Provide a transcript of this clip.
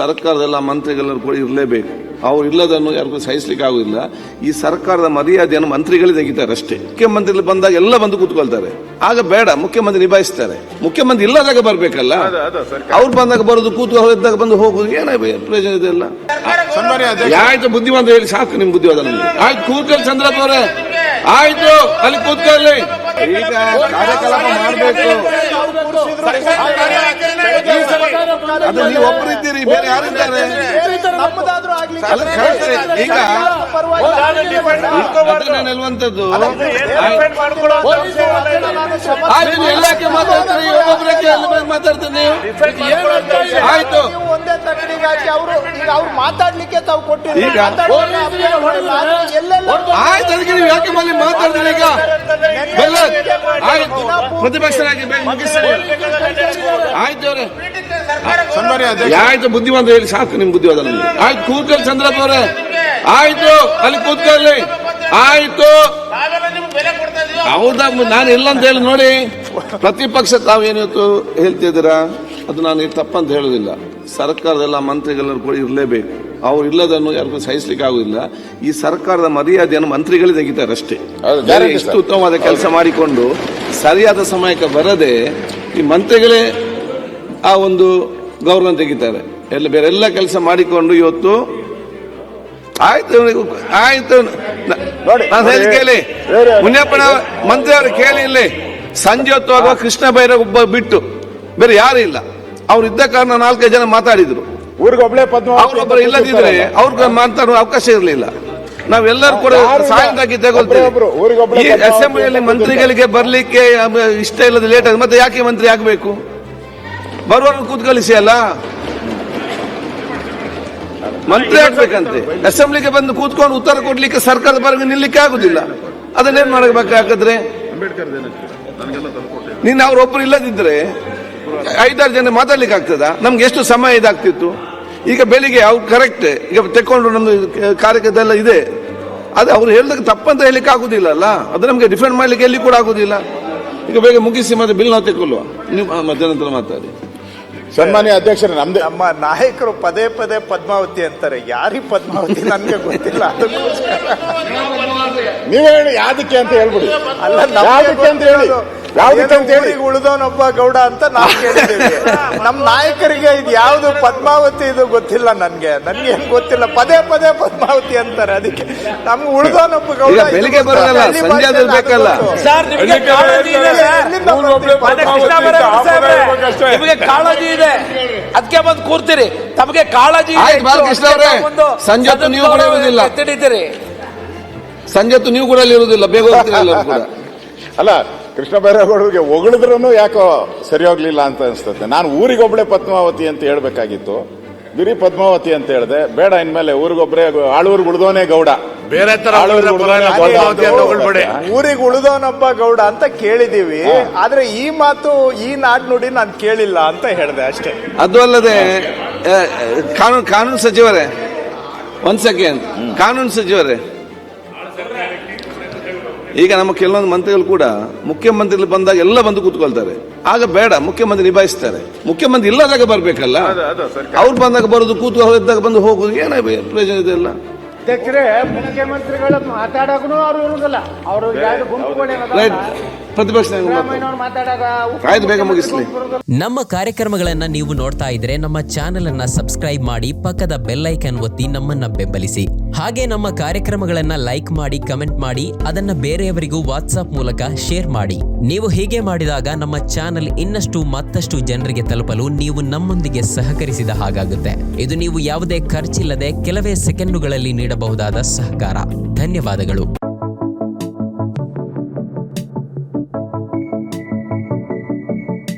ಸರ್ಕಾರದೆಲ್ಲ ಮಂತ್ರಿಗಳು ಕೂಡ ಇರಲೇಬೇಕು. ಅವ್ರು ಇಲ್ಲದನ್ನು ಯಾರಿಗೂ ಸಹಿಸಲಿಕ್ಕೆ ಆಗುದಿಲ್ಲ. ಈ ಸರ್ಕಾರದ ಮರ್ಯಾದೆಯನ್ನು ಮಂತ್ರಿಗಳೇ ತೆಗಿತಾರೆ ಅಷ್ಟೇ. ಮುಖ್ಯಮಂತ್ರಿಗಳು ಬಂದಾಗ ಎಲ್ಲ ಬಂದು ಕೂತ್ಕೊಳ್ತಾರೆ. ಆಗ ಬೇಡ, ಮುಖ್ಯಮಂತ್ರಿ ನಿಭಾಯಿಸ್ತಾರೆ. ಮುಖ್ಯಮಂತ್ರಿ ಇಲ್ಲದಾಗ ಬರ್ಬೇಕಲ್ಲ, ಅವ್ರು ಬಂದಾಗ ಬರೋದು, ಕೂತ್ಕೊಳ್ಳಿದ್ದಾಗ ಬಂದು ಹೋಗುದು, ಏನ ಪ್ರಯೋಜನ ಇದೆಲ್ಲ. ಆಯ್ತು, ಬುದ್ಧಿವಂತ ಹೇಳಿ ಸಾಕು ನಿಮ್ ಬುದ್ಧಿವಾದ ನಮ್ಗೆ. ಆಯ್ತು, ಕೂತ್ಕೊಳ್ಳಿ ಚಂದ್ರಪ್ಪ ಅವರೇ, ಆಯ್ತು ಅಲ್ಲಿ ಕೂತ್ಕೊಳ್ಳಿ. ಈಗ ಕಾರ್ಯಕ್ರಮ ಮಾಡಬೇಕು. ಅದು ನೀವು ಒಬ್ಬರಿದ್ದೀರಿ, ಬೇರೆ ಯಾರಿದ್ದಾರೆ? ಈಗ ನಿಲ್ಲುವಂತದ್ದು ಎಲ್ಲಕ್ಕೆ ಮಾತಾಡ್ತೀರಿ, ಒಬ್ಬೊಬ್ಬರಕ್ಕೆ ಮಾತಾಡ್ತೀನಿ. ಆಯ್ತು, ಒಂದೇ ತಗಡಿಗಾಗಿ ಅವರು ಮಾತಾಡ್ಲಿಕ್ಕೆ ತಾವು ಕೊಟ್ಟಿರಿ. ಈಗ ಆಯ್ತು, ಅದಕ್ಕೆ ನೀವು ಯಾಕೆ ಮಲ್ಲಿ ಮಾತಾಡ್ತೀರಿ? ಈಗ ಆಯ್ತು, ಪ್ರತಿಪಕ್ಷರಾಗಿ ಆಯ್ತು ಅವರೇ, ಆಯ್ತು, ಬುದ್ಧಿವಂತ ಹೇಳಿ ಸಾಕು ನಿಮ್ ಬುದ್ಧಿವಾದ ನಮ್ಗೆ. ಆಯ್ತು, ಕೂತ್ಕೊಳ್ಳಿ ಚಂದ್ರಪ್ಪ ಅವರೇ, ಆಯ್ತು ಅಲ್ಲಿ ಕೂತ್ಕೊಳ್ಳಿ. ಆಯ್ತು, ಹೌದಾ, ನಾನು ಇಲ್ಲ ಅಂತ ಹೇಳಿ ನೋಡಿ. ಪ್ರತಿಪಕ್ಷ ತಾವೇನಿವತ್ತು ಹೇಳ್ತಿದ್ದೀರಾ, ಅದು ನಾನು ತಪ್ಪಂತ ಹೇಳುದಿಲ್ಲ. ಸರ್ಕಾರದೆಲ್ಲ ಮಂತ್ರಿಗಳು ಕೂಡ ಇರಲೇಬೇಕು. ಅವ್ರು ಇಲ್ಲದನ್ನು ಯಾರಿಗೂ ಸಹಿಸಲಿಕ್ಕೆ ಆಗುದಿಲ್ಲ. ಈ ಸರ್ಕಾರದ ಮರ್ಯಾದೆಯನ್ನು ಮಂತ್ರಿಗಳೇ ತೆಗಿತಾರೆ ಅಷ್ಟೇ. ಇಷ್ಟು ಉತ್ತಮವಾದ ಕೆಲಸ ಮಾಡಿಕೊಂಡು ಸರಿಯಾದ ಸಮಯಕ್ಕೆ ಬರದೆ ಈ ಮಂತ್ರಿಗಳೇ ಆ ಒಂದು ಗೌರವ ತೆಗಿತಾರೆ. ಬೇರೆ ಎಲ್ಲ ಕೆಲಸ ಮಾಡಿಕೊಂಡು ಇವತ್ತು ಆಯ್ತು ಆಯ್ತು ನಾನು ಹೇಳಿ ಕೇಳಿ, ಮುನಿಯಪ್ಪನ ಮಂತ್ರಿ ಅವರು ಕೇಳಿ. ಇಲ್ಲಿ ಸಂಜೆ ಹೊತ್ತು ಆಗುವ ಕೃಷ್ಣ ಬೈರ ಒಬ್ಬ ಬಿಟ್ಟು ಬೇರೆ ಯಾರು ಇಲ್ಲ. ಅವ್ರು ಇದ್ದ ಕಾರಣ 4-5 ಜನ ಮಾತಾಡಿದ್ರು. ಅವ್ರೊಬ್ಬರು ಇಲ್ಲದಿದ್ರೆ ಅವ್ರಿಗೆ ಮಾತಾಡುವ ಅವಕಾಶ ಇರಲಿಲ್ಲ. ನಾವೆಲ್ಲರೂ ಕೂಡ ಸಾಯಂಕಾಲ ತಗೊಳ್ತೇವೆ. ಈ ಅಸೆಂಬ್ಲಿಯಲ್ಲಿ ಮಂತ್ರಿಗಳಿಗೆ ಬರ್ಲಿಕ್ಕೆ ಇಷ್ಟ ಇಲ್ಲದ ಲೇಟ್ ಆಗಿದೆ, ಮತ್ತೆ ಯಾಕೆ ಮಂತ್ರಿ ಆಗಬೇಕು? ಬರುವವರು ಕೂತ್ಕಳಿಸಿ ಅಲ್ಲ, ಮಂತ್ರಿ ಆಗ್ಬೇಕಂತೆ. ಅಸೆಂಬ್ಲಿಗೆ ಬಂದು ಕೂತ್ಕೊಂಡು ಉತ್ತರ ಕೊಡ್ಲಿಕ್ಕೆ ಸರ್ಕಾರದ ಪರವಾಗಿ ನಿಲ್ಲಕ್ಕೆ ಆಗುದಿಲ್ಲ. ಅದನ್ನೇನ್ ಮಾಡಬೇಕಾದ್ರೆ ನೀನ್ ಅವ್ರೊಬ್ರು ಇಲ್ಲದಿದ್ರೆ 5-6 ಜನ ಮಾತಾಡ್ಲಿಕ್ಕೆ ಆಗ್ತದ? ನಮ್ಗೆ ಎಷ್ಟು ಸಮಯ ಇದಾಗ್ತಿತ್ತು. ಈಗ ಬೆಳಿಗ್ಗೆ ಅವ್ರು ಕರೆಕ್ಟ್ ಈಗ ತೆಕ್ಕೊಂಡು ನಮ್ದು ಕಾರ್ಯಕ್ರಮ ಇದೆ, ಅದೇ ಅವ್ರು ಹೇಳಿದಾಗ ತಪ್ಪಂತ ಹೇಳಿಕ್ಕೆ ಆಗುದಿಲ್ಲ ಅಲ್ಲ. ಅದು ನಮ್ಗೆ ಡಿಫೆಂಡ್ ಮಾಡ್ಲಿಕ್ಕೆ ಎಲ್ಲಿ ಕೂಡ ಆಗುದಿಲ್ಲ. ಈಗ ಬೇಗ ಮುಗಿಸಿ ಮತ್ತೆ ಬಿಲ್ ನಾವು ತೆಕ್ಕೊಳ್ಳುವ. ನೀವು ಮಧ್ಯಾಹ್ನ ಮಾತಾಡಿ. ಸನ್ಮಾನ್ಯ ಅಧ್ಯಕ್ಷರೇ, ನಮ್ಮ ನಾಯಕರು ಪದೇ ಪದೇ ಪದ್ಮಾವತಿ ಅಂತಾರೆ. ಯಾರಿಗೆ ಪದ್ಮಾವತಿ ನನ್ಗೆ ಗೊತ್ತಿಲ್ಲ. ನೀವೇ ಹೇಳಿ ಯಾವ್ದಕ್ಕೆ ಅಂತ ಹೇಳ್ಬಿಡಿ. ಅಲ್ಲ, ಯಾವ್ದಕ್ಕೆ ಅಂತ ಹೇಳಿ, ಯಾವ್ದಕ್ಕೆ ಅಂತ ಹೇಳಿ. ಉಳಿದವನೊಬ್ಬ ಗೌಡ ಅಂತ ನಾವು ಕೇಳಿದ್ದೀವಿ. ನಮ್ಮ ನಾಯಕರಿಗೆ ಇದು ಯಾವ್ದು ಪದ್ಮಾವತಿ ಇದು ಗೊತ್ತಿಲ್ಲ. ನನ್ಗೆ ಏನ್ ಗೊತ್ತಿಲ್ಲ. ಪದೇ ಪದೇ ಪದ್ಮಾವತಿ ಅಂತಾರೆ. ಅದಕ್ಕೆ ನಮ್ಗೆ ಉಳಿದವನೊಬ್ಬ ಗೌಡ ಬೆಳಿಗ್ಗೆ ಬರಲ್ಲ, ಸಂಜೆ ಬೇಕಲ್ಲ. ನಿಮಗೆ ಕಾಳಜಿ ಇದೆ, ಅದಕ್ಕೆ ಬಂದು ಕೂರ್ತೀರಿ. ತಮಗೆ ಕಾಳಜಿ ಸಂಜೆ ಹೊತ್ತು ನೀವು ಕೂಡ ಇರುವುದಿಲ್ಲ. ಸಂಜೆ ಹೊತ್ತು ನೀವು ಕೂಡ ಇರುವುದಿಲ್ಲ, ಬೇಗ ಹೋಗ್ತೀರಲ್ಲ ಕೂಡ. ಅಲ್ಲ, ಕೃಷ್ಣ ಬೈರೇಗೌಡರಿಗೆ ಹೊಗಳಿದ್ರೂ ಯಾಕೋ ಸರಿ ಹೋಗ್ಲಿಲ್ಲ ಅಂತ ಅನ್ಸ್ತದೆ. ನಾನು ಊರಿಗೊಬ್ಳೆ ಪದ್ಮಾವತಿ ಅಂತ ಹೇಳ್ಬೇಕಾಗಿತ್ತು, ಬಿರಿ ಪದ್ಮಾವತಿ ಅಂತ ಹೇಳಿದೆ. ಬೇಡ, ಇನ್ಮೇಲೆ ಊರಿಗೊಬ್ರೆ ಆಳೂರಿಗೆ ಉಳಿದವನೇ ಗೌಡ, ಬೇರೆ ತರ ಊರಿಗೆ ಉಳಿದವನೊಬ್ಬ ಗೌಡ ಅಂತ ಕೇಳಿದೀವಿ. ಆದ್ರೆ ಈ ಮಾತು, ಈ ನಾಡ್ನುಡಿ ನಾನು ಕೇಳಿಲ್ಲ ಅಂತ ಹೇಳಿದೆ ಅಷ್ಟೇ. ಅದು ಅಲ್ಲದೆ ಕಾನೂನು ಸಚಿವರೇ, ಒಂದ್ ಸೆಕೆಂಡ್, ಕಾನೂನು ಸಚಿವರೇ, ಈಗ ನಮ್ಮ ಕೆಲವೊಂದು ಮಂತ್ರಿಗಳು ಕೂಡ ಮುಖ್ಯಮಂತ್ರಿಗಳು ಬಂದಾಗ ಎಲ್ಲ ಬಂದು ಕೂತ್ಕೊಳ್ತಾರೆ. ಆಗ ಬೇಡ, ಮುಖ್ಯಮಂತ್ರಿ ನಿಭಾಯಿಸ್ತಾರೆ. ಮುಖ್ಯಮಂತ್ರಿ ಇಲ್ಲದಾಗ ಬರ್ಬೇಕಲ್ಲ, ಅವ್ರು ಬಂದಾಗ ಬರೋದು, ಕೂತ್ಕೊಳ್ಳಿದ್ದಾಗ ಬಂದು ಹೋಗುದು, ಏನ ಪ್ರಯೋಜನ ಇದೆಲ್ಲ. ಅಧ್ಯಕ್ಷರೇ, ಮುಖ್ಯಮಂತ್ರಿಗಳು ಮಾತಾಡೋನು ಅವ್ರು ಇರುವುದಿಲ್ಲ. ಅವರು ಪ್ರತಿಪಕ್ಷ ಆಯ್ತು, ಬೇಗ ಮುಗಿಸ್ಲಿ. ನಮ್ಮ ಕಾರ್ಯಕ್ರಮಗಳನ್ನ ನೀವು ನೋಡ್ತಾ ಇದ್ರೆ ನಮ್ಮ ಚಾನೆಲ್ ಅನ್ನ ಸಬ್ಸ್ಕ್ರೈಬ್ ಮಾಡಿ, ಪಕ್ಕದ ಬೆಲ್ ಐಕಾನ್ ಒತ್ತಿ ನಮ್ಮನ್ನ ಬೆಂಬಲಿಸಿ. ಹಾಗೆ ನಮ್ಮ ಕಾರ್ಯಕ್ರಮಗಳನ್ನ ಲೈಕ್ ಮಾಡಿ, ಕಮೆಂಟ್ ಮಾಡಿ, ಅದನ್ನ ಬೇರೆಯವರಿಗೂ ವಾಟ್ಸ್ಆಪ್ ಮೂಲಕ ಶೇರ್ ಮಾಡಿ. ನೀವು ಹೀಗೆ ಮಾಡಿದಾಗ ನಮ್ಮ ಚಾನೆಲ್ ಮತ್ತಷ್ಟು ಜನರಿಗೆ ತಲುಪಲು ನೀವು ನಮ್ಮೊಂದಿಗೆ ಸಹಕರಿಸಿದ ಹಾಗಾಗುತ್ತೆ. ಇದು ನೀವು ಯಾವುದೇ ಖರ್ಚಿಲ್ಲದೆ ಕೆಲವೇ ಸೆಕೆಂಡುಗಳಲ್ಲಿ ನೀಡಬಹುದಾದ ಸಹಕಾರ. ಧನ್ಯವಾದಗಳು.